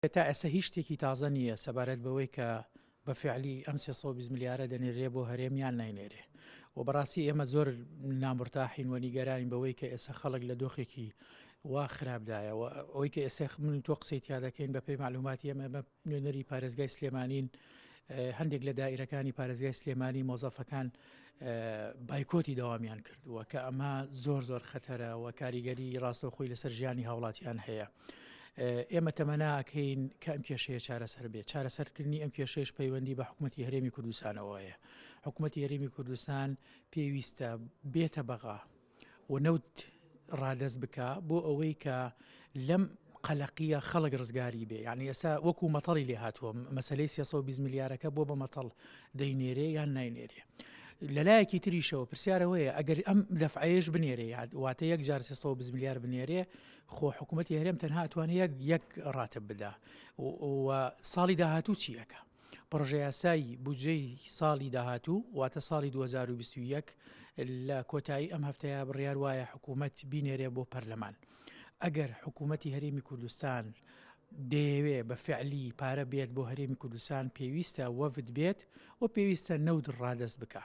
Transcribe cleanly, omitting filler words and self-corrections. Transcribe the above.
تا ئێستا هیچ شتێکی تازە نییە سەبارەت بەوەی کە بە فعلی ئەم 320 میلیارە دەنێرێ بۆ هەرێمیان ناینێرێ و بەڕاستی ئێمە زۆر نامرتاحین و نیگەرانی بەوەی کە ئێستا خەڵک لە دۆخێکی وا خراپدایە و ئەوەی کە ئێستا من و تۆ قسەی تیا دەکەین بە پێی معلوماتی ئێمە نوێنەری پارێزگای سلێمانین هەندێک لە دائیرەکانی پارێزگای سلێمانی مۆزەفەکان بایکۆتی داوامیان کردووە کە ئەمە زۆر زۆر خەتەرە و کاریگەری ڕاستەوخۆی لەسەر ژیانی هاوڵاتیان هەیە. ئێمە تەمەناکەین کە ئەم کێشەیە چارەسەر بێت چارەسەرکردنی ئەم کێشەیەش پەیوەندی بە حکوومەتی هەرێمی کوردستانەوەیە. حکوومەتی هەرێمی کوردستان پێویستە بێتە بەغا و نەوت ڕادەست بکە بۆ ئەوەی کە لەم قەلەقیە خەڵک ڕزگاری بێ. یعنی ئێستا وەکو مەتەڵی لێ هاتووە مەسەلەی 320 میلیارەکە بۆ بە مەتەڵ دەینێرێ یان ناینێرێ. لەلایەکی تریشەوە پرسیارەوەیە ئەگەر ئەم دەفعەیەش بنێرێ واتە یەک جار 320 میلیار بنێرێ خۆ حکوومەتی هەرێم تەنها ئەتوانێت یەک ڕاتب بدا و ساڵی داهاتوو چیەکە؟ پڕۆژە یاسایی بودجەی ساڵی داهاتوو واتە ساڵی 2021 لە کۆتایی ئەم هەفتەیە بڕیار وایە حکوومەت بینێرێ بۆ پەرلەمان. ئەگەر حکوومەتی هەرێمی کوردستان دەیەوێ بە فعلی پارە بێت بۆ هەرێمی کوردستان پێویستە وەفد بێت و پێویستە نەود ڕادەست بکە.